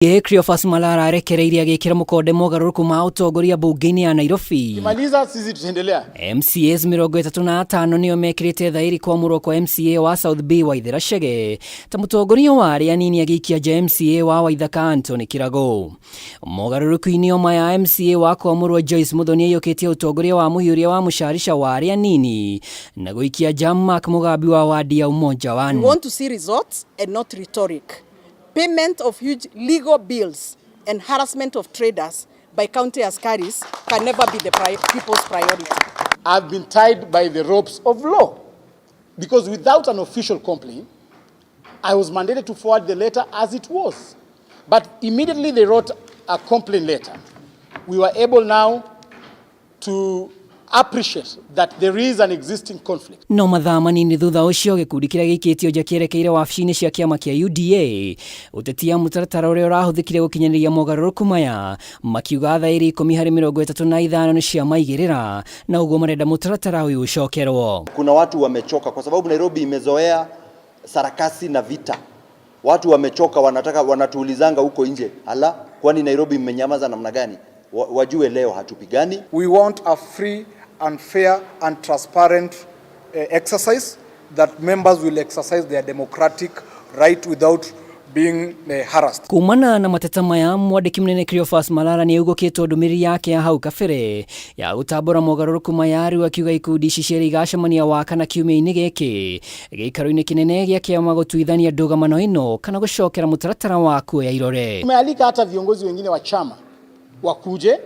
Cleophas Malala arekereirie agikira mukonde mogaruruku ma utongoria bunge-ini ya Nairobi. Kimaliza sisi tutaendelea. MCAs 35 nio mekirite thairi kwamurwo kwa MCA wa South B Waithera Chege ta mutongoria wa aria anini agikia ja MCA wa Waithaka Anthony Kirago. Mogaruruku-ini oma ya MCA wa kwamurwo Joyce Muthoni aiyukitie utongoria wa muhiuria wa musharisha wa aria anini na guikia ja Mark Mugambi wa wadi ya Umoja One. We want to see results and not rhetoric. Payment of huge legal bills and harassment of traders by county askaris can never be the people's priority. I've been tied by the ropes of law because without an official complaint, I was mandated to forward the letter as it was. But immediately they wrote a complaint letter. We were able now to appreciate that there is an existing conflict. No mathaa manini thutha ucio gikundi kiria gikitio ja kierekeire wabici-ini cia kiama kia UDA utetia mutaratara uria urahuthikire gukinyaniria mogaruruku maya makiuga thairi 10/35 ni cia maigirira na uguo marenda mutaratara uyu ucokerwo. Kuna watu wamechoka kwa sababu Nairobi imezoea sarakasi na vita. Watu wamechoka, wanatuulizanga huko nje, ala, kwani Nairobi imenyamaza namna gani? Wajue leo hatupigani. We want a free and fair and transparent exercise that members will exercise their democratic right without being harassed. Kumana na mateta maya mwandiki munene Cleophas Malala ni ugukitwo ndumiriri yake ya hau kabere ya gutabura mogaruruku mayari akiuga ikundi ici cieri igacemania wakana kiumia-ini giki gikaro-ini kinene gia kiama gutuithania ndũgamano ino kana gucokera mutaratara wa kuoya irore. Tumealika hata viongozi wengine wa chama wakuje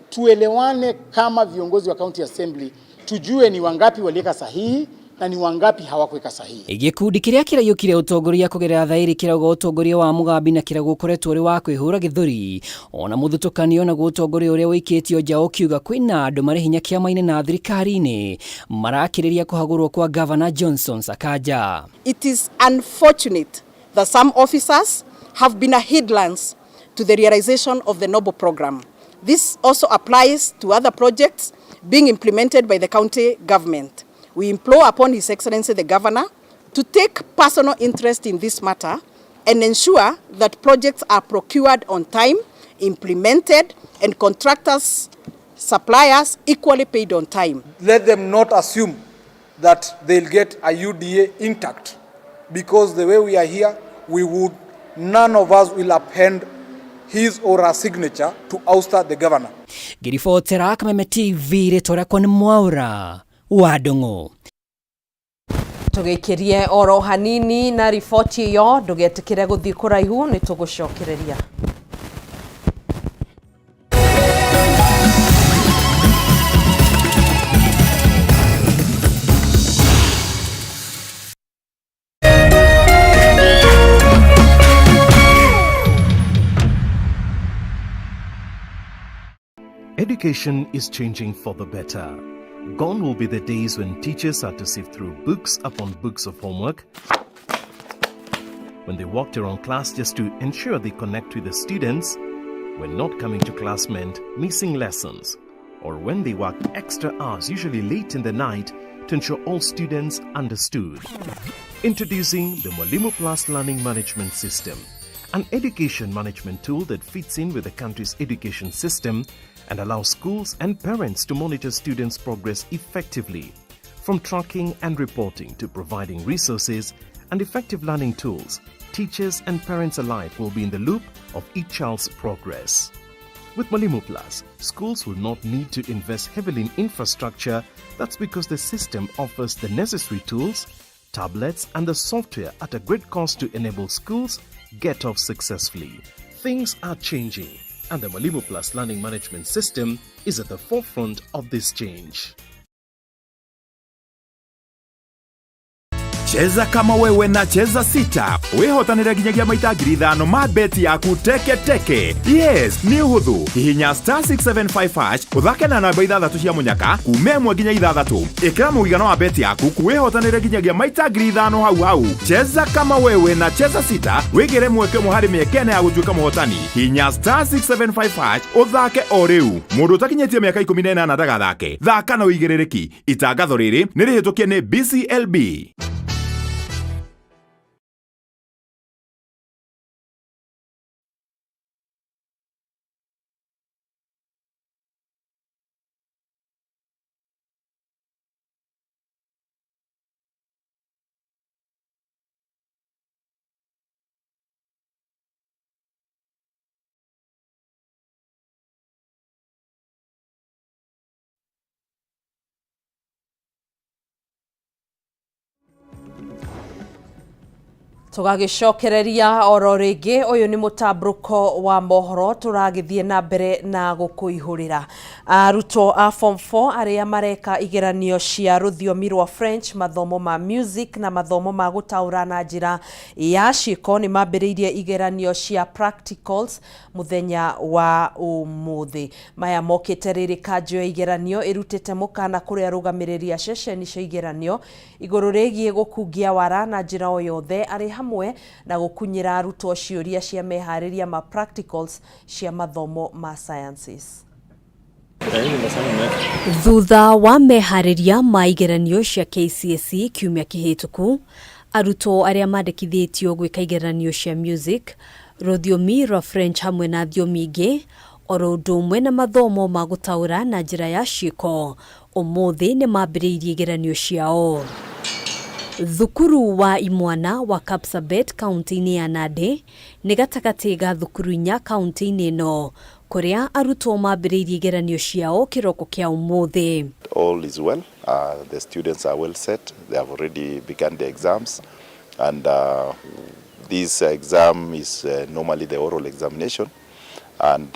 tuelewane kama viongozi wa county assembly, tujue ni wangapi waliweka sahihi na ni wangapi hawakuweka sahihi. Gikundi kiria kirayukire utongoria kugerera thairi kirauga utongoria wa Mugambi na kirago ukoretwo uri wa kwihura githuri ona muthutukanio na utongoria uria wikitio ja ukiuga kwina andu mari hinya kiama-ini na thirikari-ini marakiriria kuhagurwo kwa Governor Johnson Sakaja. It is unfortunate that some officers have been a hindrance to the realization of the Noble program. This also applies to other projects being implemented by the county government. We implore upon His Excellency the Governor to take personal interest in this matter and ensure that projects are procured on time, implemented, and contractors, suppliers equally paid on time. Let them not assume that they'll get a UDA intact, because the way we are here, none of us will append his or her signature to ouster the governor. Girifotera Kameme TV retora kwa Mwaura Wadongo. Tugikirie oro hanini na riboti iyo ndugetikire guthii kuraihu ni tugucokereria. Education is changing for the better. Gone will be the days when teachers had to sift through books upon books of homework, when they walked around class just to ensure they connect with the students, when not coming to class meant missing lessons, or when they worked extra hours, usually late in the night, to ensure all students understood. Introducing the Mwalimu Plus Learning Management System, an education management tool that fits in with the country's education system and allows schools and parents to monitor students' progress effectively. From tracking and reporting to providing resources and effective learning tools, teachers and parents alike will be in the loop of each child's progress. With Mwalimu Plus, schools will not need to invest heavily in infrastructure. That's because the system offers the necessary tools, tablets, and the software at a great cost to enable schools get off successfully. Things are changing, and the Mwalimu Plus Learning Management System is at the forefront of this change. Cheza kama wewe na cheza sita. Wehotanira ginyagia maita 5,000 ma beti yaku teke teke. Yes, ni uhuthu. Hihinya *675# uthake na namba 6 cia munyaka kume 1 nginya 6. Ikira muigano wa beti yaku kuwehotanira ginyagia maita 5,000 hau. Cheza kama wewe na cheza sita. Wigire mweke muhari miekene ya gutuika muhotani. Hihinya *675# uthake o riu. Mundu utakinyetie miaka 18 ndagathake. Thaka na uigirereki. Itangatho riri ni rihitukie ni BCLB. Tugagicokereria oro ringi uyu ni Mutamburuko wa Mohoro turagithie na mbere na gukuihurira arutwo a form 4 aria mareka igeranio cia ruthiomi rwa French, mathomo ma music na mathomo ma gutaura na njira ya ciiko ni mambiriirie igeranio cia practicals muthenya wa umuthi. Maya mokite riri kanjo ya igeranio irutite mukana kuri arugamiriria ceceni cia igeranio iguru rigie gukungia wara na njira o yothe ari hamwe na gukunyira arutwo ciuria cia mehariria ma practicals cia mathomo ma sciences. Thutha wa mehariria ma igeranio cia KCSE kiumia kihituku, arutwo aria mandikithitio gwika igeranio cia music, ruthiomi rwa French hamwe na thiomi ingi oro undu umwe na mathomo ma gutaura na njira ya ciiko umuthi ni mambiriirie igeranio ciao. Thukuru wa imwana wa Kapsabet kaunti-ini ya Nandi ni gatagati ga thukuru inya kaunti-ini ino kuria arutwo mambiriirie igeranio ciao kiroko kia umuthi. All is well. The students are well set. They have already begun the exams, and this exam is normally the oral examination, and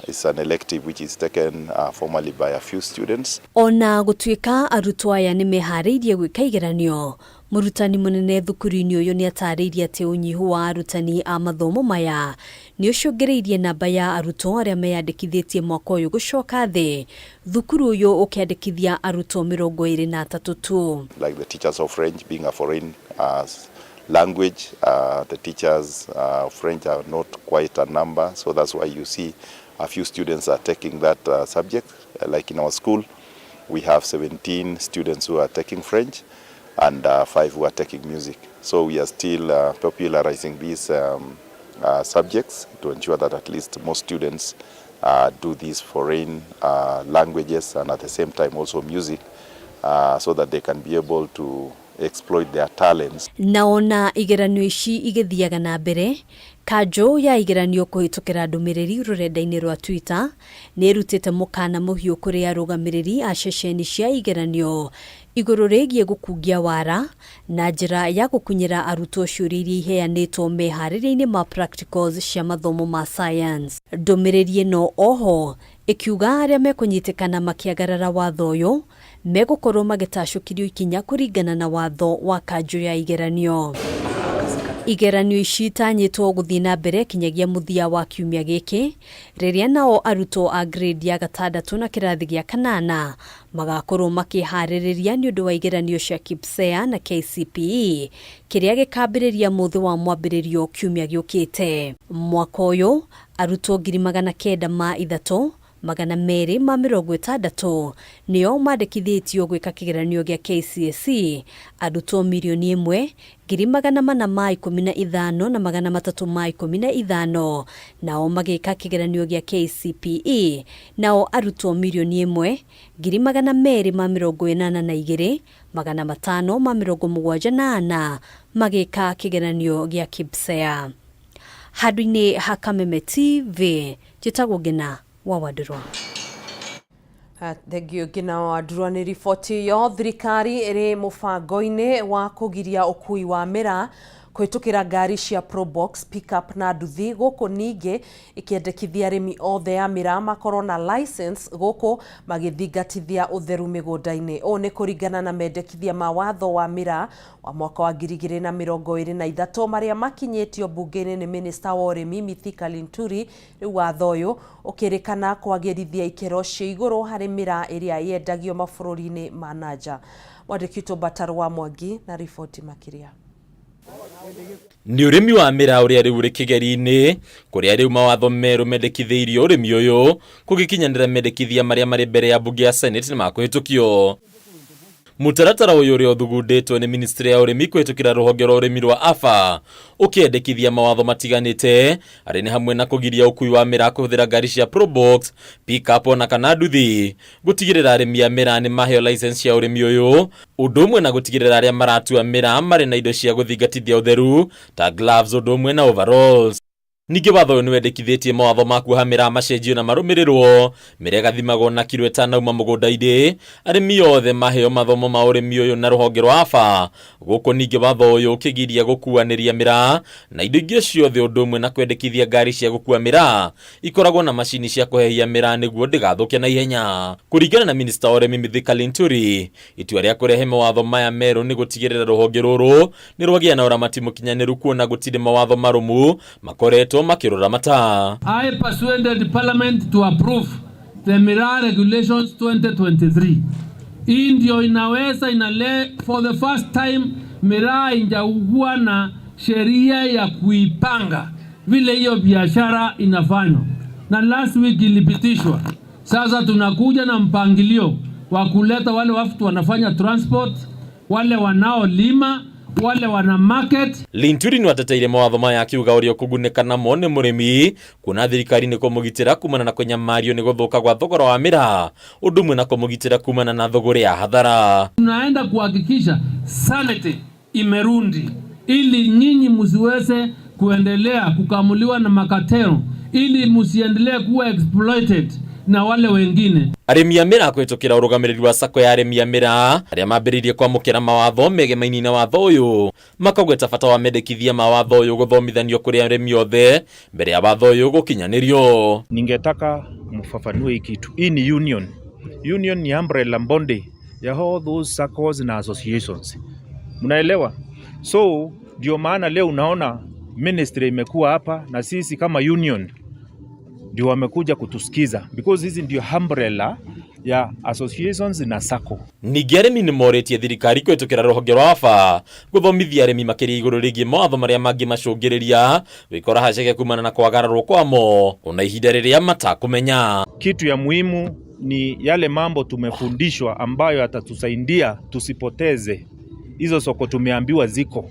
it's an elective which is taken formally by a few students. Ona gutuika arutwo aya ni mehariirie gwika igeranio, murutani munene thukuru-ini uyu ni atariirie ati unyihu wa arutani a mathomo maya ni ucungireirie namba ya arutwo aria meyandikithitie mwaka uyu gucoka thi, thukuru uyu ukiandikithia arutwo 23 tu. Like the teachers of French being a foreign language, the teachers of French are not quite a number, so that's why you see a few students are taking that subject. Like in our school, we have 17 students who are taking French and 5 who are taking music. So we are still popularizing these subjects to ensure that at least most students do these foreign languages and at the same time also music, so that they can be able to exploit their talents. Naona igeranio ici igithiaga na mbere, kanjo ya igeranio kuhitukira ndumiriri rurenda-ini rwa Twitter ni rutite mukana muhiu kuri arugamiriri a ceceni cia igeranio iguru rigie gukungia wara na njira ya gukunyira arutwo ciuria iria iheanitwo mehaririria-ini ma practicals cia mathomo ma science. Ndumiriri no oho ikiuga aria mekunyitikana makiagarara watho uyu megukorwo magitacukirio ikinya kuringana na watho wa kanjo ya igeranio. Igeranio ici tanyitwo guthii na mbere kinyagia muthia wa kiumia giki riria nao arutwo a grade ya 6 na kirathi gia 8 magakorwo makihariria ni undu wa igeranio cia KPSEA na KCPE kiria gikambiriria muthi wa mwambiririo kiumia giukite. Mwaka uyu arutwo 903 magana meri ma 60 nio mandikithitio gwika kigeranio gia KCSE, arutwo 1,415,015 na magana 315 nao magika kigeranio gia KCPE, nao arutwo 1,282,578 magana 574 magika kigeranio gia KPSEA. Handũ-inĩ ha Kameme TV, njĩtagwo Ngina wa Wadurwa. Thengio Ngina wa Wadurwa ni riboti yo. Thirikari iri mubango-ini wa kugiria ukui wa mira kuhitukira ngari cia Probox, pickup na nduthi guku ningi ikiendekithia arimi othe ya mira makorwo na license guku magithingatithia utheru migunda-ini. O ni kuringana na mendekithia ma watho wa mira wa mwaka wa 2023 maria makinyitio bunge-ini ni Minister wa urimi Mithika Linturi. Riu watho uyu ukirikana kwagirithia ikero cia iguru hari mira iria yendagio mabũrũri-ini ma nanja. Mwandĩki Bataro wa Mwangi na riboti makiria. Ni urimi wa mira uria riu ri kigeri-ini kuria riu mawatho meru mendekithiirio urimi uyu kugikinyanira mendekithia maria mari mbere ya bunge ya Senate ni makuhitukio. Mutaratara uyu uri uthugunditwo ni Ministry ya urimi kuhitukira ruhonge rwa urimi rwa AFA ukiendekithia mawatho matiganite ari ni hamwe na kugiria ukui wa mira kuhuthira ngari cia Probox, pickup na kana nduthi, gutigirira arimi a mira ni maheo license ya urimi uyu, undu umwe na gutigirira aria maratua mira mari na indo cia guthingatithia utheru ta gloves undu umwe na overalls. Ningĩ watho ũyũ nĩwendekithĩtie mawatho ma kuohamĩra macenjio na marũmĩrĩrwo mĩrĩa gathimagwo na kiro 5 uma mũgũnda-inĩ arĩmi othe maheo mathomo ma ũrĩmi ũyũ na rũhonge rwa AFA. Gũkũ ningĩ watho ũyũ ũkĩgiria gũkuanĩria mĩraa na indo ingĩ ciothe ũndũ ũmwe na kwendekithia ngari cia gũkua mĩraa ikoragwo na macini cia kũhehia mĩraa nĩguo ndĩgathũke na ihenya. Kũringana na minista wa ũrĩmi Mithika Linturi, itua rĩa kũrehe mawatho maya merũ nĩ gũtigĩrĩra rũhonge rũrũ nĩ rwagĩa na ũramati mũkinyanĩru kuona gũtirĩ mawatho marũmu makoretwo makĩrora mata. I persuaded Parliament to approve the Miraa Regulations 2023. Hii ndio inaweza for the first time miraa injakuwa na sheria ya kuipanga vile hiyo biashara inafanywa, na last week ilipitishwa. Sasa tunakuja na mpangilio wa kuleta wale watu wanafanya transport, wale wanaolima, wale wana market. Linturi nĩwateteire mawatho maya akiuga ũrĩa ũkũgunĩka namo nĩ mũrĩmi kuona thirikari nĩ kũmũgitĩra kumana na kũnyamario nĩ gũthũka gwa thogora wa mĩraa ũndũ ũmwe na kũmũgitĩra kumana na thogora ya hathara. Tunaenda kuhakikisha sanity imerundi ili nyinyi msiweze kuendelea kukamuliwa na makatero, ili msiendelee kuwa exploited na wale wengine. Arĩmi a mĩraa kũhĩtũkĩra ũrũgamĩrĩri wa sako ya arĩmi a mĩraa arĩa mambĩrĩirie kwamũkĩra mawatho megemaini na watho ũyũ makagweta bata wa mendekithia mawatho ũyũ gũthomithanio kũrĩ arĩmi othe mbere ya watho ũyũ gũkinyanĩrio. Ningetaka mfafanue hii kitu. Hii ni union. Union ni umbrella body ya all those SACCOs na associations. Mnaelewa? So ndio maana leo unaona ministry imekuwa hapa na sisi kama union ndio wamekuja kutusikiza because hizi ndio umbrella ya associations na SACCO. Ningĩ arĩmi nĩmorĩtie thirikari kũhĩtũkĩra rũhonge rwa AFA gũthomithia arĩmi makĩria igũrũ rĩgiĩ mawatho marĩa mangĩ macũngĩrĩria gwĩkora haceke kumana na kwagararwo kwamo ona ihinda rĩrĩa matakũmenya. Kitu ya muhimu ni yale mambo tumefundishwa ambayo atatusaidia tusipoteze hizo soko tumeambiwa ziko,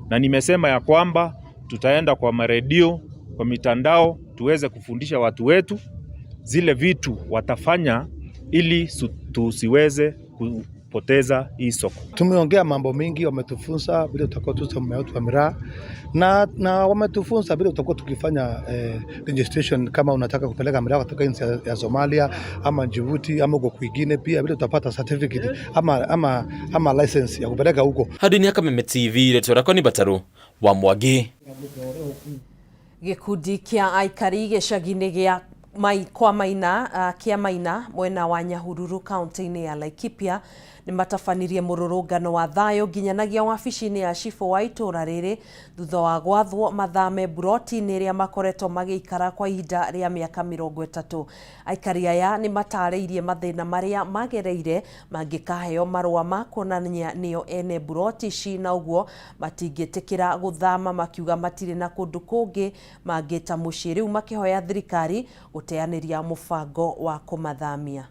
na nimesema ya kwamba tutaenda kwa maredio, kwa mitandao tuweze kufundisha watu wetu zile vitu watafanya ili tusiweze kupoteza hii soko. Tumeongea mambo mengi, wametufunza vile tutakuwa tuza mmea wetu wa miraa na wametufunza vile tutakuwa tukifanya registration kama unataka kupeleka miraa kutoka nchi ya Somalia ama Djibouti ama huko kwingine, pia vile utapata certificate ama license ya kupeleka huko. Hadi ni Kameme TV retora ni Bataru wa Mwagi. Gikundi kia aikari gĩcagi-inĩ gĩa kia Maina mwena wa Nyahururu kaunti-inĩ ya Laikipia nĩ matabanirie mũrũrũngano wa thayũ nginyanagia wabici-inĩ ya cibũ wa itũra rĩrĩ thutha wa gwathwo mathame buroti-inĩ ĩrĩa makoretwo magĩikara kwa ihinda rĩa mĩaka 30. Aikari aya nĩ matarĩirie mathĩna marĩa magereire mangĩkaheo marũa ma kuonania nĩo ene buroti ici, na ũguo matingĩtĩkĩra gũthama makiuga matirĩ na kũndũ kũngĩ mangĩta mũciĩ, rĩu makĩhoya thirikari gũteanĩria mũbango wa kũmathamia.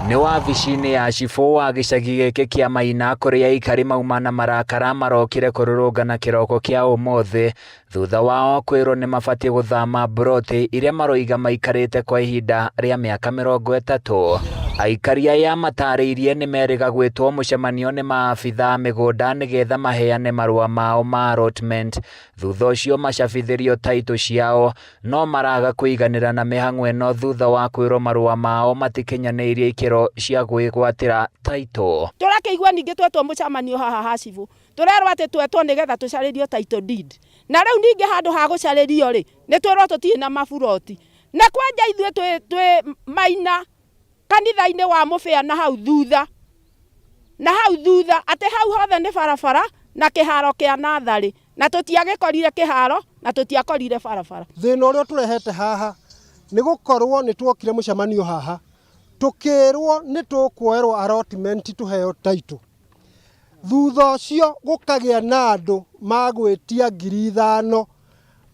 Nĩ wabici-inĩ ya cibũ wa gĩcagi gĩkĩ kĩa Maina kũrĩa aikari mauma na marakara marokire kũrũrũngana kĩroko kĩa ũmũthĩ thutha wao kwĩrwo nĩ mabatiĩ gũthama buroti iria maroiga maikarĩte kwa ihinda rĩa mĩaka 30. Aikari aya matarĩirie nĩ merĩga gwĩtwo mũcemanio nĩ maabitha mĩgũnda nĩgetha maheane marũa mao ma allotment, thutha ũcio macabithĩrio taitũ ciao, no maraga kũiganĩra na mĩhang'o ĩno thutha wa kwĩrwo marũa mao matikinyanĩirie ikĩro cia gwĩgwatĩra taitũ. Tũrakĩigua ningĩ twetwo mũcemanio haha ha cibũ, tũrerwo atĩ twetwo nĩgetha tũcarĩrio title deed, na rĩu ningĩ handũ ha gũcarĩrio rĩ nĩ twĩrwo tũtirĩ na maburoti, na kwanja ithuĩ twĩ Maina kanitha-inĩ wa mũbĩa na hau thutha atĩ hau hothe nĩ barabara na kĩharo kĩa natharĩ, na tũtiagĩkorire kĩharo na tũtiakorire barabara. Thĩna ũrĩa tũrehete haha nĩ gũkorwo nĩ twokire mũcemanio haha tũkĩrwo nĩ tũkuoerwo allotment tuheo title, thutha ũcio gũkagĩa na andũ magwĩtia 5,000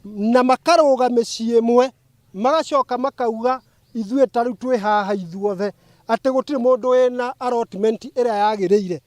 na makarũga mĩciĩ ĩmwe magacoka makauga ithuĩ tarĩu twĩ haha ithuothe atĩ gũtirĩ mũndũ wĩna allotment ĩrĩa yagĩrĩire.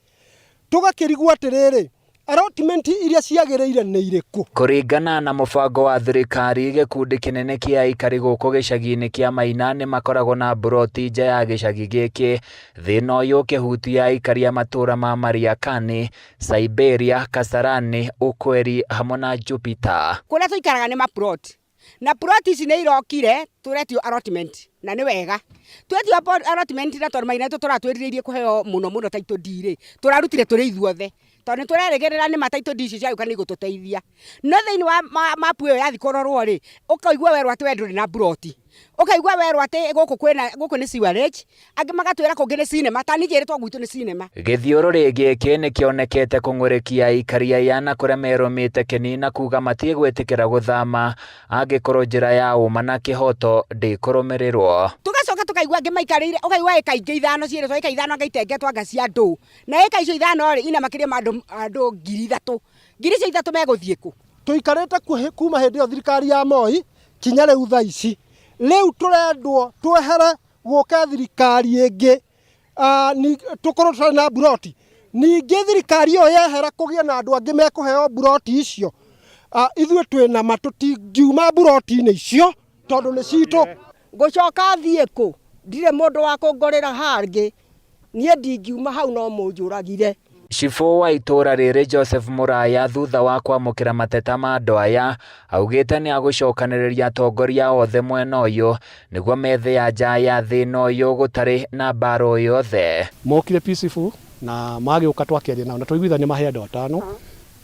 Tũgakĩrigwo atĩrĩrĩ, allotment iria ciagĩrĩire nĩ irĩkũ. Kũringana na mũbango wa thirikari, gĩkundi kĩnene kĩa aikari gũkũ gĩcagi-inĩ kĩa Maina nĩ makoragwo na mburoti nja ya gĩcagi gĩkĩ. Thĩna ũyũ ũkĩhutia aikari a matũũra ma Mariakani, Siberia, Kasarani, Ukweri hamwe na Jupiter. Kũrĩa tũikaraga nĩ maplot. Na plot ici nĩ irokire tũretio allotment na nĩ wega. Twetio allotment na tondũ Maina tũratwĩrĩrĩirie kũheo mũno title deed tũrarutire tũrĩ ithuothe. Tondũ tũreregerera nĩ title deed ciagũka nĩ gũtũteithia. No thĩinĩ wa mapu ĩyo yathi kũrorwo rĩ, ũkaigua werwo atĩ wendũ na plot. Ũkaigua werwo atĩ gũkũ nĩ sewerage, angĩ magatwĩra kũngĩ nĩ cinema, ta ningĩrĩtwo gwitũ nĩ cinema. Gĩthiũrũrĩ gĩkĩ nĩ kĩonekete kũng'ũrĩkia aikari aya na kũrĩa merũmĩte kĩnina kuga matigwĩtĩkĩra gũthama angĩkorwo njĩra ya ũma na kĩhoto ndĩkũrũmĩrĩrwo. Tugacoka tukaigua angĩ maikarĩire, ũkaigua ĩka ingĩ ithano ciĩrĩtwo ĩka ithano ngaitengetwo anga cia ndũ. Na ĩka icio ithano rĩ ina makĩria ma andũ 3,000. Ngiri icio 3 megũthiĩ kũ? Tũikarĩte kuma hĩndĩ ĩyo thirikari ya Moi kinya rĩu thaa ici. Rĩu tũrendwo twehere gũka thirikari ĩngĩ tũkorwo tũtarĩ na buroti. Ningĩ thirikari ĩyo yehera kũgĩa na andũ angĩ mekũheo buroti icio. Ithuĩ twĩna ma tũtingiuma buroti-inĩ icio tondũ nĩ citũ. Ngũcoka thiĩ kũ? Ndirĩ mũndũ wa kũngorera hangĩ. Niĩ ndingiuma hau no mũnjũragire. Cibũ wa itũũra rĩrĩ Joseph Mũraya thutha wa kwamũkĩra mateta ma andũ aya augĩte nĩ agũcokanĩrĩria atongoria othe mwena ũyũ nĩguo methe ya nja ya thĩna ũyũ gũtarĩ na mbaro yothe. Mokire peaceful na magĩũka twakĩaria nao na tũiguithania mahe andũ 5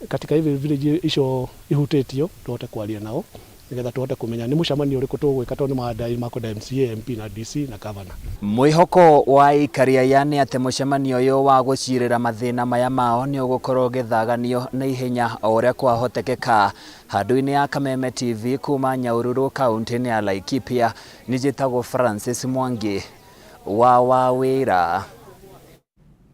katika hivi village icio ihutĩtio tuhote kwaria nao nigetha tuhote kumenya nĩ mũcemanio ũrĩkũ tũgwĩka tondũ nĩ maandai makwenda MCA, MP na DC na governor. Mwĩhoko wa aikari aya nĩ atĩ mũcemanio ũyũ wa gũcirĩra mathĩna maya mao nĩ ũgũkorwo gĩthaganio na ihenya o ũrĩa kwahotekeka. Handũ-inĩ ya Kameme TV kuma Nyahururu kaunti-inĩ ya Laikipia nĩnjĩtagwo Francis Mwangi wa Wawĩra.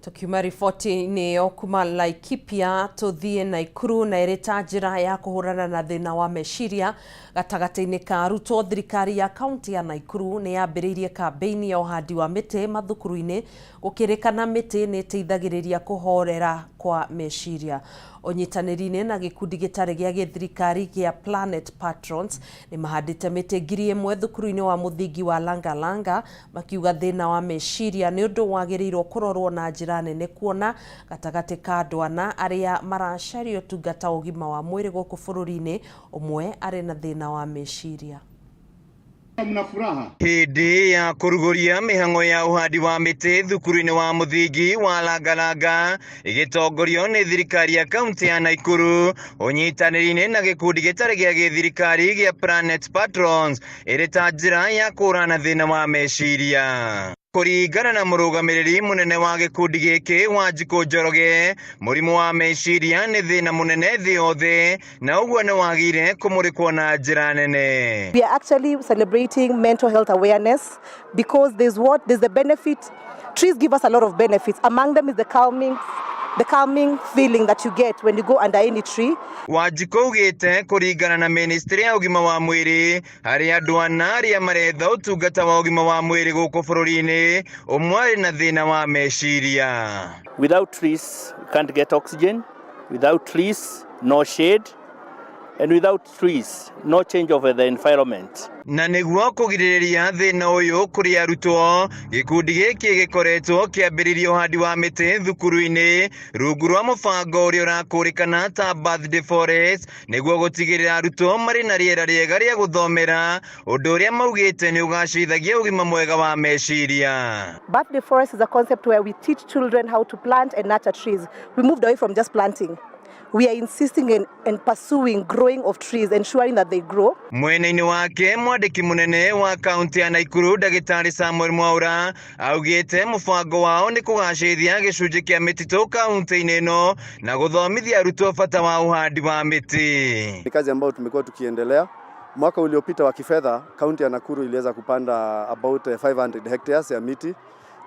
Tukiuma riboti-inĩ ĩyo kuma Laikipia tũthiĩ Naikuru na ĩrĩ ta njĩra ya kũhũrana na thĩna wa meciria gatagatĩ-inĩ ka arutwo. Thirikari ya kaunti ya Naikuru nĩ yambĩrĩirie kambĩini ya ũhandi wa mĩtĩ mathukuru-inĩ gũkĩrĩkana mĩtĩ nĩ ĩteithagĩrĩria kũhorera kwa meciria. Ũnyitanĩri-inĩ na gĩkundi gĩtarĩ gĩa gĩthirikari gĩa Planet Patrons nĩ mahandĩte mĩtĩ 1,000 thukuru-inĩ wa mũthingi wa Langalanga makiuga thĩna wa meciria nĩ ũndũ wagĩrĩirwo kũrorwo na njĩra nene kuona gatagatĩ ka andũ ana arĩa maracaria ũtungata wa ũgima wa mwĩrĩ gũkũ bũrũri-inĩ ũmwe arĩ na thĩna wa meciria. Hĩndĩ ya kũrugũria mĩhang'o ya ũhandi wa mĩtĩ thukuru-inĩ wa mũthingi wa Langalanga ĩgĩtongorio nĩ thirikari ya kaunti ya Naikuru ũnyitanĩri-inĩ na gĩkundi gĩtarĩ gĩa gĩthirikari gĩa Planet Patrons ĩrĩ ta njĩra ya kũhũrana thĩna wa meciria. Kũringana na mũrũgamĩrĩri mũnene wa gĩkundi gĩkĩ Wanjikũ Njoroge, mũrimũ wa meciria nĩ thĩna mũnene thĩ yothe na ũguo nĩ wagĩrĩire kũmũrĩkwo na njĩra nene. We are actually celebrating mental health awareness because there's the benefit. Trees give us a lot of benefits. Among them is the calming feeling that you get when you go under any tree. Wanjikũ ugĩte kũringana na ministry ya ũgima wa mwĩrĩ harĩ andũ ana arĩa maretha ũtungata wa ũgima wa mwĩrĩ gũkũ bũrũri-inĩ ũmwe arĩ na thĩna wa meciria. Without trees we can't get oxygen, without trees no shade, and without trees no change of the environment. Na nĩguo kũgirĩrĩria thĩna ũyũ kũrĩ arutwo, gĩkundi gĩkĩ gĩkoretwo kĩambĩrĩria ũhandi wa mĩtĩ thukuru-inĩ rungu rwa mũbango ũrĩa ũrakũrĩkana ta birthday forest nĩguo gũtigĩrĩra arutwo marĩ na rĩera rĩega rĩa gũthomera, ũndũ ũrĩa maugĩte nĩ ũgacĩrithagia ũgima mwega wa meciria. Birthday forest is a concept where we teach children how to plant and nurture trees. We moved away from just planting. We are insisting in pursuing growing of trees, ensuring that they grow. Mwena-inĩ wake mwandĩki mũnene wa kaunti ya Naikuru Ndagĩtarĩ Samuel Mwaura augĩte mũbango wao nĩ kũgacĩrithia gĩcunjĩ kĩa mĩtitũ kaunti-inĩ ĩno na gũthomithia arutwo bata wa uhandi wa mĩtĩ. Ni kazi ambayo tumekuwa tukiendelea. Mwaka uliopita wa kifedha kaunti ya Nakuru iliweza kupanda about 500 hectares ya miti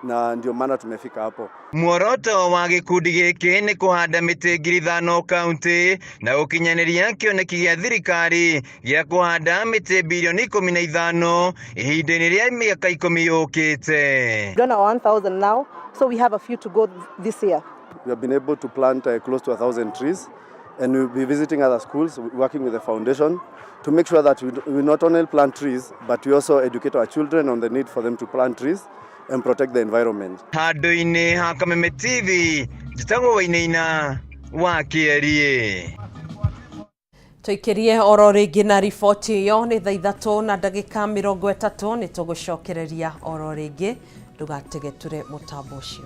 na ndio maana tumefika hapo. Muoroto wa gĩkundi gĩkĩ nĩ kũhanda mĩtĩ 5,000 kaunti na gũkinyanĩria kĩoneki gĩa thirikari gĩa kũhanda mĩtĩ bilioni 15 ihinda-inĩ rĩa mĩaka 10 yũkĩte. We've done 1,000 now, so we have a few to go this year. We have been able to plant close to 1,000 trees, and we'll be visiting other schools, working with the foundation to make sure that we not only plant trees, but we also educate our children on the need for them to plant trees and protect the environment. Handũ-inĩ ha Kameme TV, njĩtagwo Wainaina wa Kĩerie. Tuikirie oro ringi na riboti iyo ni thaa 3:30 ni tugucokereria oro ringi ndugatege ture mutambo ucio.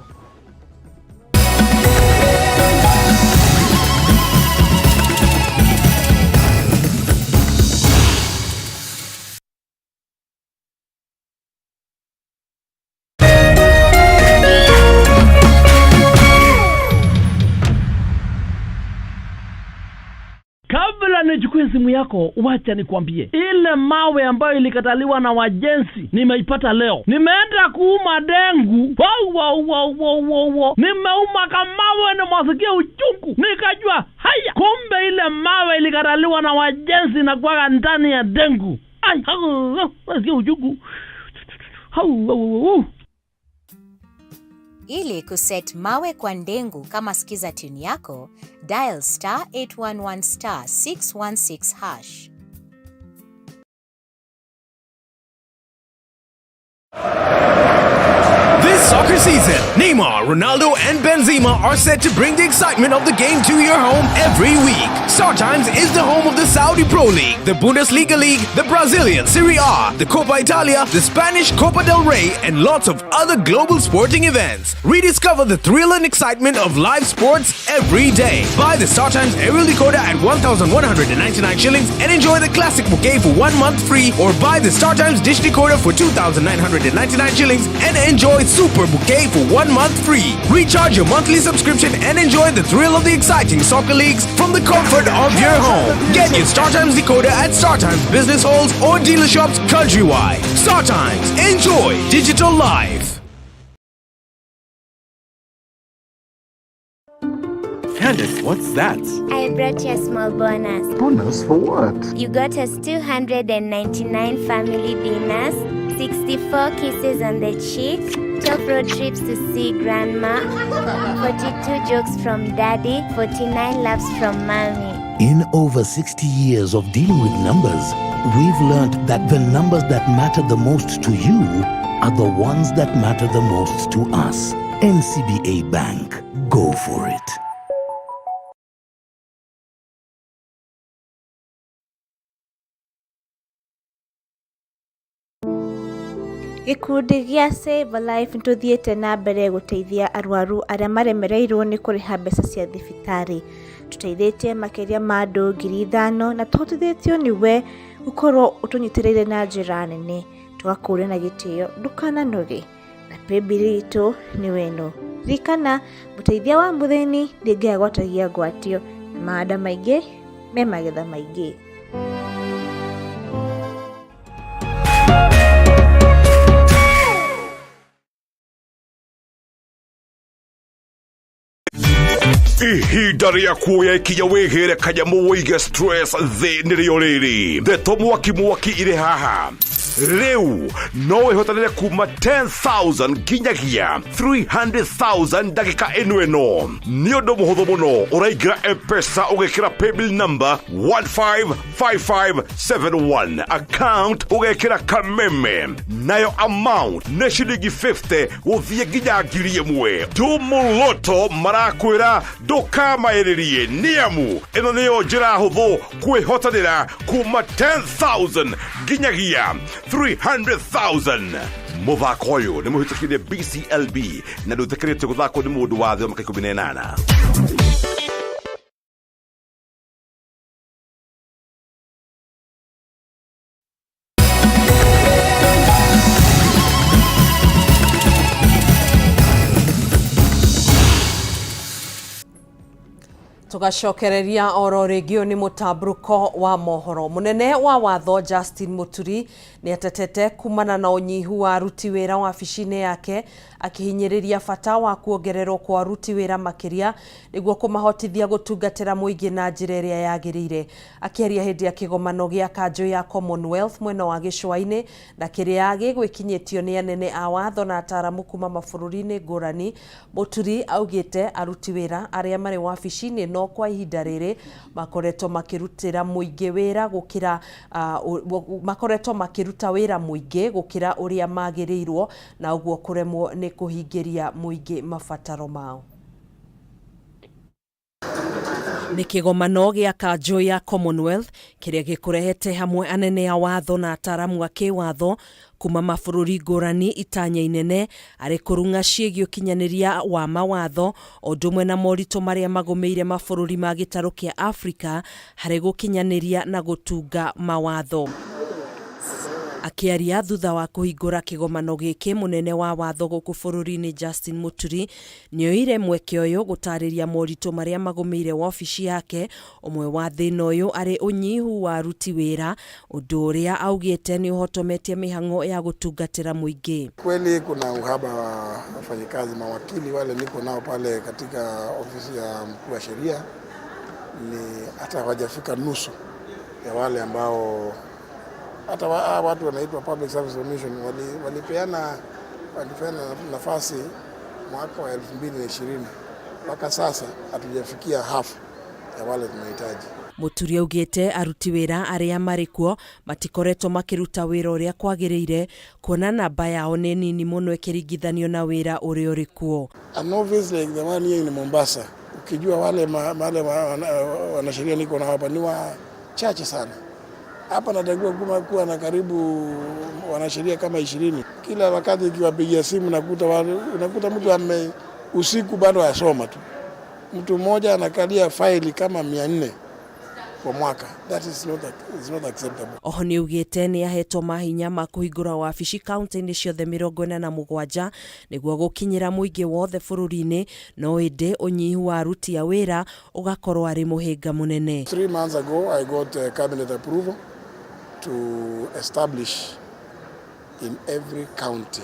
Kabla nichukue simu yako, wacha nikwambie. Ile mawe ambayo ilikataliwa na wajenzi, nimeipata leo. Nimeenda kuuma dengu. Wow. Nimeuma kamawe na mwasikia uchungu. Nikajua, haya. Kumbe ile mawe ilikataliwa na wajenzi na kuwaka ndani ya dengu. Mwasikia uchungu. Ili kuset mawe kwa ndengu kama skiza tune yako, dial *811*616#. This soccer season, Neymar, Ronaldo, and Benzema are set to bring the excitement of the game to your home every week. StarTimes is the home of the Saudi Pro League, the Bundesliga League, the Brazilian Serie A, the Copa Italia, the Spanish Copa del Rey, and lots of other global sporting events. Rediscover the thrill and excitement of live sports every day. Buy the StarTimes aerial decoder at 1,199 shillings and enjoy the classic bouquet for 1 month free, or buy the StarTimes dish decoder for 2,999 shillings and enjoy Super Bouquet for 1 month free. Recharge your monthly subscription and enjoy the thrill of the exciting soccer leagues from the comfort of your home. Get your StarTimes decoder at StarTimes business halls or dealer shops countrywide. StarTimes. Enjoy digital life. Candace, what's that? I brought you a small bonus. Bonus for what? You got us 299 family dinners, 64 kisses on the cheek, 12 road trips to see grandma, 42 jokes from daddy, 49 laughs from mommy. In over 60 years of dealing with numbers, we've learned that the numbers that matter the most to you are the ones that matter the most to us. NCBA Bank. Go for it. Gikundi gĩa Save a Life nituthiĩte na mbere gũteithia arwaru arĩa maremereirwo nĩ kũrĩha mbeca cia thibitarĩ. Tũteithĩtie makĩria ma andũ 5,000 na tũhotithĩtio nĩwe gũkorwo ũtũnyitĩrĩire na njĩra nene. Tũgakũũria na gĩtĩo ndũkananoge. Na paybill itũ nĩ weno. Ririkana mũteithia wa mũthĩni ndĩngĩaga gwatagia ngwatio, na maanda maingĩ me magetha maingĩ. Ihinda rĩa kuoya ikinya wĩgĩre kanyamu wĩige stress thĩ nĩrĩo rĩrĩ. Ndeto mwaki irĩ haha. Rĩu no wĩhotanĩre kuma 10,000 nginyagia 300,000 ndagĩka ĩno. Nĩ ũndũ mũhũthũ mũno, ũraingĩra M-Pesa ũgekĩra paybill number 155571, account ũgekĩra Kameme, nayo amount nĩ ciringi 50 gũthiĩ nginya 1,000. Tumuloto marakwĩra ndũkamaĩrĩrie nĩamu ĩno nĩyo njĩra hũthũ kwĩhotanĩra kuma 10,000 nginyagia 300,000. Mũthako ũyũ nĩ mũhĩtũkĩire BCLB na ndũtĩkĩrĩtio gũthakwo nĩ mũndũ wa thĩ wa mĩaka 18. Tugacokereria oro regio ni Mutamburuko wa Mohoro. Munene wa watho Justin Muturi ni atetete kumana na unyihu wa aruti wira wabici-ini yake, akihinyiriria bata wa kuongererwo kwa aruti wira makiria niguo kumahotithia gutungatira muingi na njira iria yagirire. Akiaria hindi ya kigomano gia kanjo ya Commonwealth mwena wa gicua-ini na kiria gigwikinyitio ni anene a watho na ataramu kuma mabũrũri-inĩ ngũrani, Muturi augite aruti wira aria mari wabici-ini no kwa ihinda riri makoretwo makirutira muingi wira gukira makoretwo makiruta wira muingi gukira uria magirirwo na uguo kuremwo ni kuhingiria muingi mabataro mao. Ni kigomano gia kanjo ya Commonwealth kiria gikurehete hamwe anene a watho na ataramu a kiwatho kuma mabũrũri ngũrani itanya inene ari kurunga ciĩgiĩ ũkinyanĩria wa mawatho ũndũmwe na moritũ maria magomeire mabũrũri ma gĩtarũ kĩa Afrika harĩ gũkinyanĩria na gũtunga mawatho. Akiaria thutha wa kuhingura kigomano giki, munene wa watho guku bũrũri-inĩ Justin Muturi nĩoire mweke ũyũ gũtarĩria moritũ maria magomeire wabici yake, umwe wa thĩna ũyũ ari unyihu wa aruti wĩra, ũndũ ũrĩa augĩte nĩ ũhotometie mĩhang'o ya gũtungatĩra mũingĩ. Kweli kuna uhaba wa wafanyikazi, mawakili wale niko nao pale katika ofisi ya mkuu wa sheria ni hata hawajafika nusu ya wale ambao hata watu wanaitwa Public Service Commission walipeana nafasi mwaka wa 2020. Mpaka sasa hatujafikia half ya wale tunahitaji. Muturi augite aruti wira aria mari kuo matikoretwo makiruta wira uria kwagiriire, kuona namba yao ni nini muno ikiringithanio na wira uria uri kuo. And obviously the one here in Mombasa, ukijua wale wanasheria niko na hapa ni wa chache sana. Hapa natakiwa kuwa na karibu wanasheria kama 20. Kila wakati ikiwapigia simu unakuta mtu usiku bado asoma tu. Mtu mmoja anakalia faili kama 400 kwa mwaka. That is not acceptable. Oho ni ugite ni ahetwo mahinya ma kuhingura wabici kaunti-inĩ ciothe 47 niguo gukinyira muingi wothe bũrũri-inĩ, no indi unyihu wa aruti a wira ugakorwo ari muhinga munene. 3 months ago I got cabinet approval to establish in every county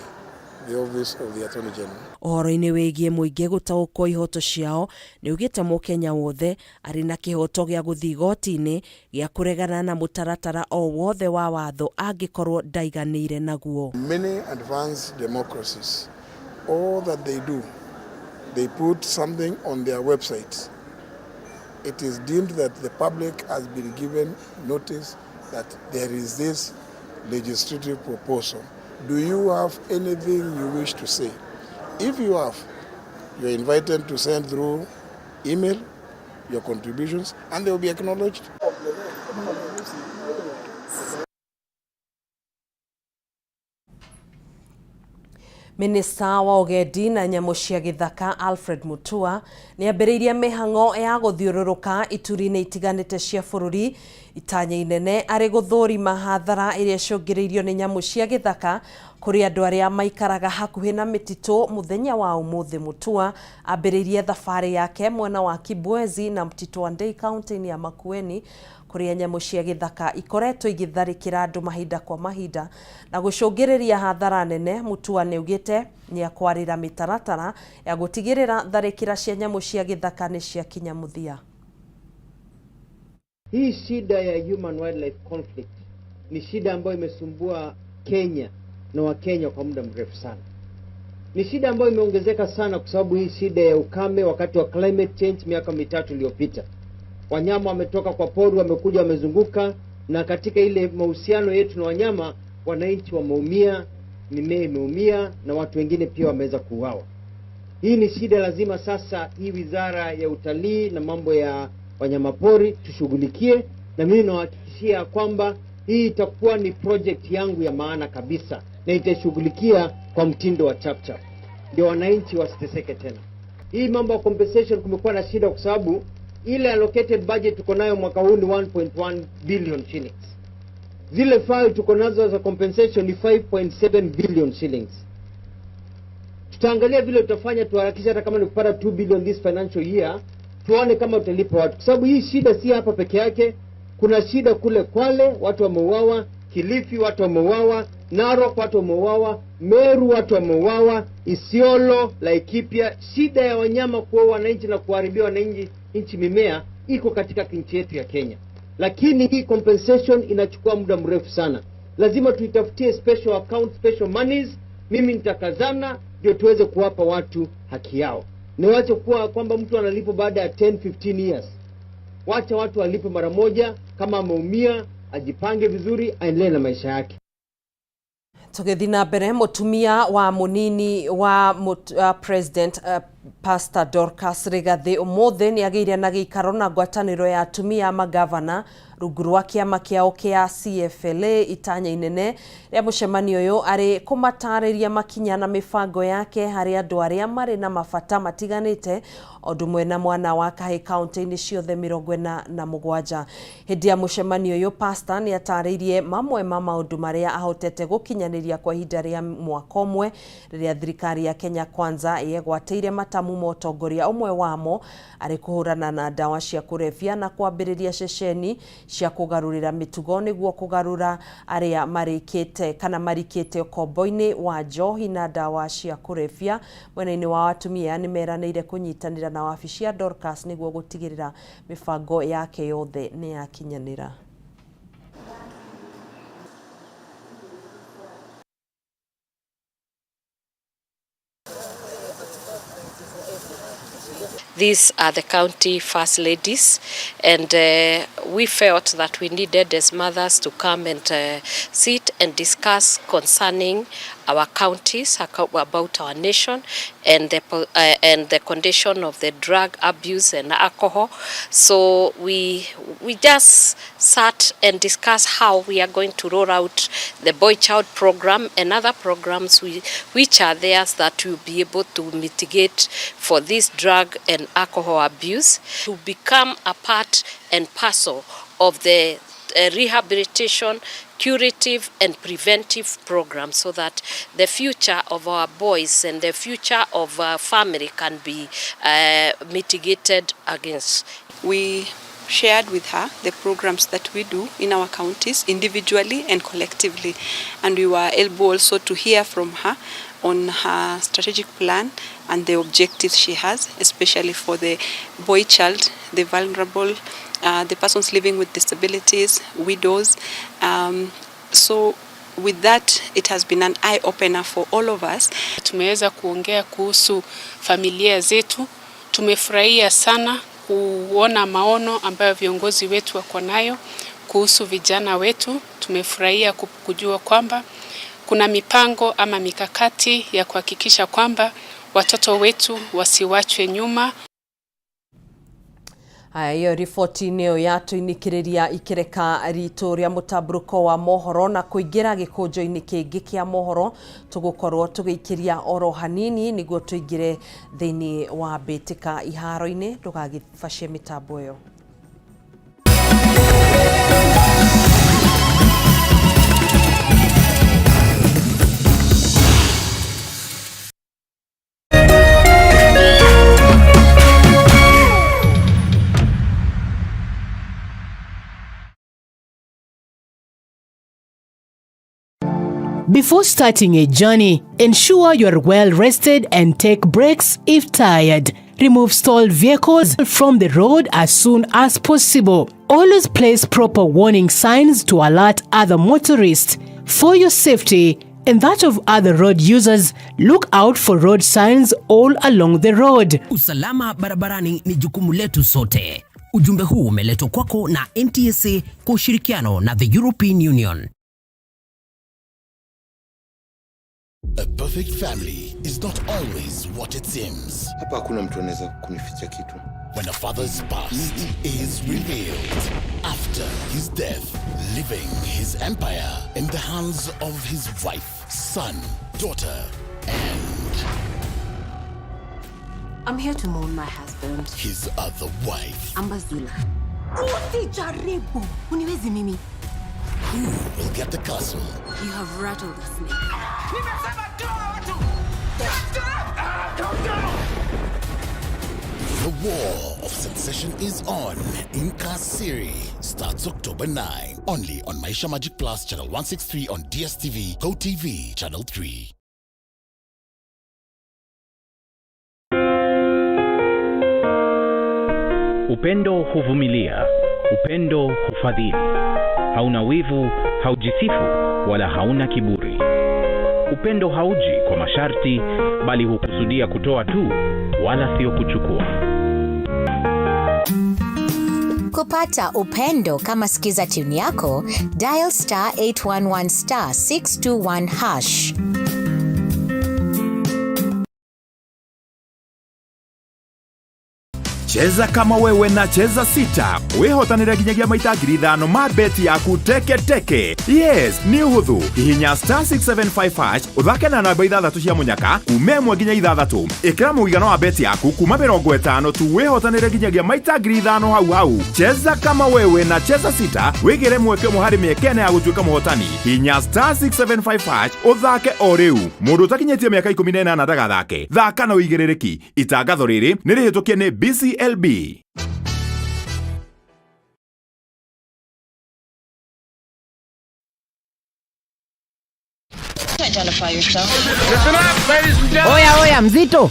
the office of the Attorney General. Ohoro-inĩ wĩgiĩ mũingĩ gũtaũkwo ihoto ciao, nĩ ugĩte mũkenya wothe arĩ na kĩhoto gĩa gũthiĩ igoti-inĩ gĩa kũregana na mũtaratara o wothe wa watho angĩkorwo ndaiganĩire naguo. Many advanced democracies, all that they do, they put something on their websites. It is deemed that the public has been given notice that there is this legislative proposal. Do you have anything you wish to say? If you have, you are invited to send through email your contributions and they will be acknowledged. Minista wa ugendi na nyamũ cia gĩthaka Alfred Mutua nĩ ambĩrĩirie mĩhang'o ya gũthiũrũrũka ituri-inĩ itiganĩte cia bũrũri itanya inene arĩ gũthũrima hathara iria icũngĩrĩirio nĩ nyamũ cia gĩthaka kũrĩ andũ arĩa maikaraga hakuhĩ na mĩtitũ. Mũthenya wa ũmũthĩ Mutua ambĩrĩirie thabarĩ yake mwena wa Kibwezi na Mtito wa Ndei kaunti-inĩ ya Makueni, kũrĩa nyamũ cia gĩthaka ikoretwo igĩtharĩkĩra andũ mahinda kwa mahinda na gũcũngĩrĩria hathara nene. Mutua nĩ ugĩte nĩ akwarĩra mĩtaratara ya gũtigĩrĩra tharĩkĩra cia nyamũ cia gĩthaka nĩ ciakinya mũthia. Hii shida ya human wildlife conflict ni shida ambayo imesumbua Kenya na Wakenya kwa muda mrefu sana. Ni shida ambayo imeongezeka sana kwa sababu hii shida ya ukame wakati wa climate change miaka 3 iliyopita. Wanyama wametoka kwa pori wamekuja wamezunguka, na katika ile mahusiano yetu na wanyama wananchi wameumia, mimea imeumia na watu wengine pia wameweza kuuawa. Hii ni shida lazima sasa hii wizara ya utalii na mambo ya wanyamapori tushughulikie, na mimi nawahakikishia kwamba hii itakuwa ni project yangu ya maana kabisa na itashughulikia kwa mtindo wa chapchap ndio wananchi wasiteseke tena. Hii mambo ya compensation kumekuwa na shida kwa sababu ile allocated budget tuko nayo mwaka huu ni 1.1 billion shillings. Zile file tuko nazo za compensation ni 5.7 billion shillings. Tutaangalia vile tutafanya tuharakisha, hata kama ni kupata 2 billion this financial year tuone kama tutalipa watu, kwa sababu hii shida si hapa peke yake. Kuna shida kule Kwale, watu wameuawa; Kilifi, watu wameuawa; Narok, watu wameuawa; Meru, watu wameuawa; Isiolo, Laikipia. Shida ya wanyama kuua wananchi na kuharibia wananchi nchi mimea iko katika nchi yetu ya Kenya, lakini hii compensation inachukua muda mrefu sana. Lazima tuitafutie special account, special monies. Mimi nitakazana ndio tuweze kuwapa watu haki yao. Niwache kuwa kwamba mtu analipo baada ya 10-15 years. Wacha watu walipe mara moja. Kama ameumia, ajipange vizuri, aendelee na maisha yake. Tugethina mbere, mutumia wa munini wa President Pastor Dorcas Rigathi umuthi ni ageire na giikaro na ngwataniro ya atumia magavana rungu rwa kiama kiao kia CFLA itanya inene ria mucemanio uyu ari kumatariria makinya na mifango yake hari andu aria mari na mabata matiganite odumwe na mwana wa kahi kaunti-ini ciothe 47. Hindi ya mucemanio uyu pastor ni ataririe mamwe ma maundu maria ahotete gukinyaniria kwa ihinda ria mwaka umwe riria thirikari ya Kenya Kwanza yegwateire matamu motongoria umwe wamo ari kuhurana na dawa cia kurevya na kwambiriria ceceni cia kugarurira mitugo niguo kugarura aria marikite kana marikite ukombo-ini wa njohi na dawa cia kurevya. Mwena-ini wa atumia ni meranire kunyitanira na wabici ya Dorcas niguo gutigirira mifango yake yothe ni yakinyanira. These are the county first ladies, and we felt that we needed as mothers to come and sit and discuss concerning our counties, about our nation, and the condition of the drug abuse and alcohol. So we just sat and discussed how we are going to roll out the boy child program and other programs which are theirs that will be able to mitigate for this drug and alcohol abuse, to become a part and parcel of the rehabilitation, curative and preventive program, so that the future of our boys and the future of our family can be mitigated against. We shared with her the programs that we do in our counties individually and collectively, and we were able also to hear from her on her strategic plan and the objectives she has, especially for the boy child, the vulnerable, the persons living with disabilities, widows. So with that, it has been an eye-opener for all of us. Tumeweza kuongea kuhusu familia zetu. Tumefurahia sana kuona maono ambayo viongozi wetu wako nayo kuhusu vijana wetu. Tumefurahia kujua kwamba kuna mipango ama mikakati ya kuhakikisha kwamba watoto wetu wasiwachwe nyuma. Iyo riboti niyo yatuinikiriria ikireka ritu ria Mutamburuko wa Mohoro na kuingira gikunjo-ini kingi kia mohoro tugukorwo tugiikiria oro hanini niguo tuingire thiini wa bitika iharo-ini ndugagifashie mitambo yo. Before starting a journey, ensure you're well rested and take breaks if tired. Remove stalled vehicles from the road as soon as possible. Always place proper warning signs to alert other motorists. For your safety and that of other road users, look out for road signs all along the road. Usalama barabarani ni jukumu letu sote. Ujumbe huu umeletwa kwako na NTSA kwa ushirikiano na the European Union. A perfect family is not always what it seems. Hapa hakuna mtu anaweza kunificha kitu. When a father's past is revealed after his death, leaving his empire in the hands of his wife, son, daughter, and I'm here to mourn my husband. His other wife. Ambazula. Usijaribu. Uniwezi mimi. Who will get the castle? You have rattled the snake. The war of sensation is on. Inca Siri starts October 9. Only on Maisha Magic Plus, channel 163 on DSTV, GoTV, channel 3. Upendo huvumilia, upendo hufadhili. Hauna wivu, haujisifu, wala hauna kiburi. Upendo hauji kwa masharti, bali hukusudia kutoa tu, wala sio kuchukua. Kupata upendo kama sikiza tune yako, dial *811 *621#. Cheza kama wewe na cheza sita. Wehotanira ginyagia maita 5,000 ma beti yaku teke teke. Yes, ni uhuthu. Hihinya *675# uthake na namba 6 cia munyaka kumemwe ginya 6. Ikira muigano wa beti yaku kuma 50 tu wehotanira ginyagia maita 5,000 hau. Cheza kama wewe na cheza sita. Wigire mweke muhari miekene ya gutuika muhotani. Hihinya *675# uthake o riu. Mundu utakinyetie miaka 18 ndagathake. Thaka na uigirereki. Itangatho riri ni rihitukie ni BCLB. Oya mzito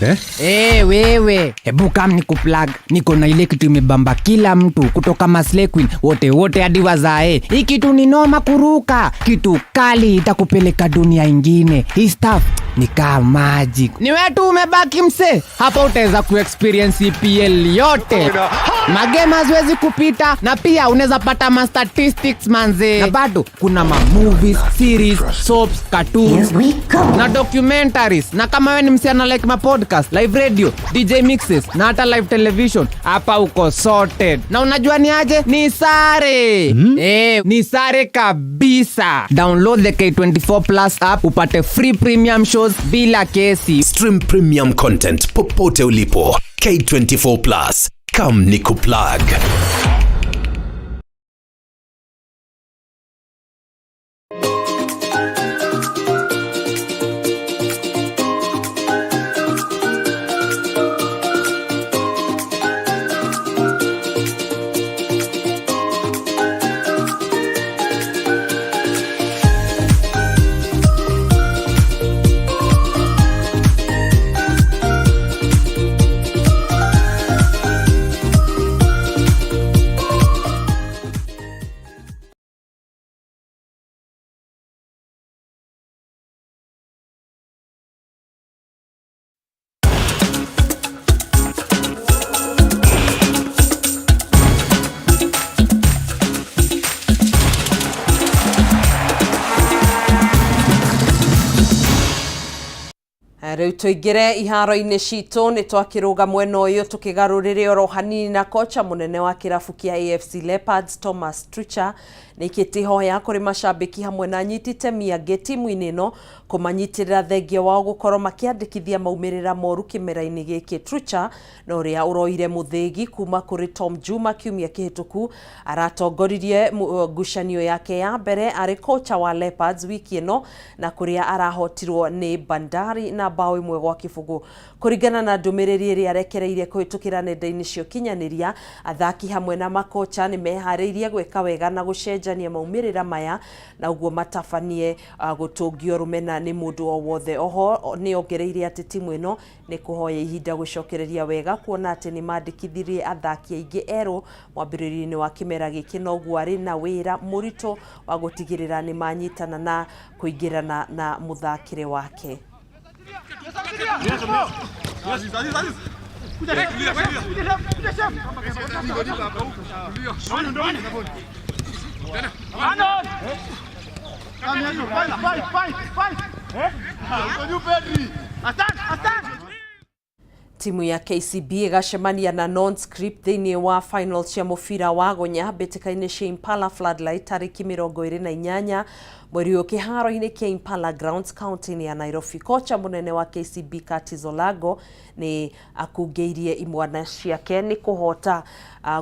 wewe hebu kam nikuplug. Niko na ile kitu imebamba kila mtu kutoka Maslay Queen wote hadi wazae. Hii kitu ni noma kuruka, kitu kali itakupeleka dunia ingine. Hii stuff ni kama magic. Ni wetu umebaki mse hapa, utaweza kuexperience EPL yote. Magame haziwezi kupita, na pia unaweza pata ma statistics manze. Na bado kuna ma movies, series, soaps, cartoons na documentaries. Na kama wewe ni msichana like ma podcast, live radio, DJ mixes na hata live television, hapa uko sorted. Na unajua ni aje? Ni sare. Ni sare kabisa. Download the K24 Plus app upate free premium shows bila kesi. Stream premium content popote ulipo. K24 Plus. Come nikuplug. Riu tuigire iharo-ini citu ni twakiruga mwena uyu tukigarurire oro hanini na kocha munene wa kirabu kia AFC Leopards Thomas Tuchel nikiti hoya kuri mashabiki hamwe na nyitite miangi timu-ini no kumanyitirira thengio wao gukorwo makiandikithia maumirira moru kimera-ini giki. Tuchel no ria uroire muthigi kuma kuri Tom Juma kiumia kihituku aratongoririe ngucanio yake ya mbere ari kocha wa Leopards wiki ino na kuria arahotirwo ni Bandari na bao imwe gwa kibugu. Kuringana na ndumiriri iri arekereirie kuhitukira nenda-ini cio kinyaniria, athaki hamwe na makocha ni mehariirie gwika wega na gucenjania maumirira maya na uguo matabanie gutungio rumena ni mundu o wothe. Oho ni ongereire ati timu ino ni kuhoya ihinda gucokereria wega kuona ati ni mandikithirie athaki aingi eru mwambiririo-ini wa kimera giki, no guo ari na wira murito wa gutigirira ni manyitana na kuingirana na muthakire wake. Timu ya KCB igacemania na non-script thiini wa final cia mubira wa gonya mbitikaini cia Impala Floodlight tariki 28 mweri kiharo-ini kia Impala Grounds county ya Nairobi. Kocha munene wa KCB Katizo Lago ni akungeirie imwana ciake ni kuhota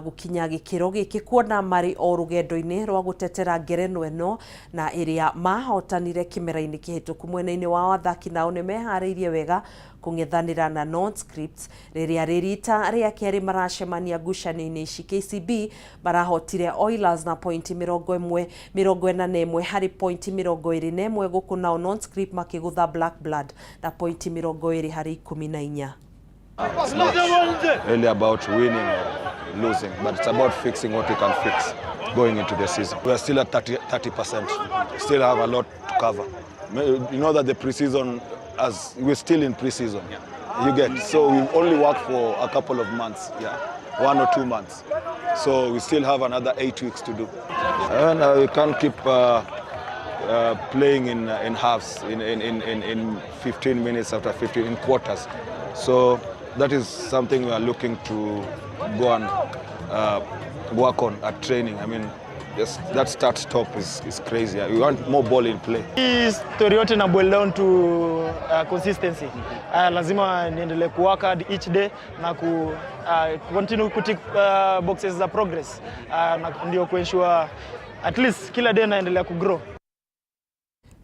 gukinya gikiro giki kuona mari o rugendo-ini rwa gutetera ngerenwa ĩno na iria mahotanire kimera-ini kihituku. Mwena-ini wa athaki nao ni mehariirie wega kung'ethanira na non-scripts riria ririta ria keri maracemania ngucanio-ini ici. KCB marahotire Oilers na pointi 41 hari pointi 21 guku nao non-script makigutha Black Blood na pointi 20 hari 14. It's not really about winning or losing, but it's about fixing what we can fix going into the season. We are still at 30%. Still have a lot to cover. You know that the pre-season, as we're still in pre-season, you get. So we only work for a couple of months, 1 or 2 months. So we still have another 8 weeks to do. And we can't keep playing in halves, in 15 minutes after 15, in quarters. So that is something we are looking to go and work on at training. I mean, yes, that start-stop is crazy. We want more ball in play. Hii story yote na boil down to consistency. Lazima niendelee kuwork hard each day na continue kutik boxes za progress. Na ndio kuensure at least kila day naendelea kugrow.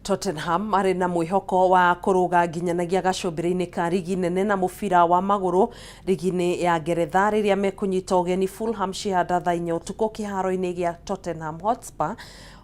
Tottenham marĩ na mwĩhoko wa kũrũga nginyanagia gacombĩrĩ-inĩ ka rigi nene na mũbira wa magũrũ rigi-inĩ ya Ngeretha rĩrĩa mekũnyita ũgeni Fulham cihanda thaa 4 ũtukũ kĩharo-inĩ gĩa Tottenham Hotspur.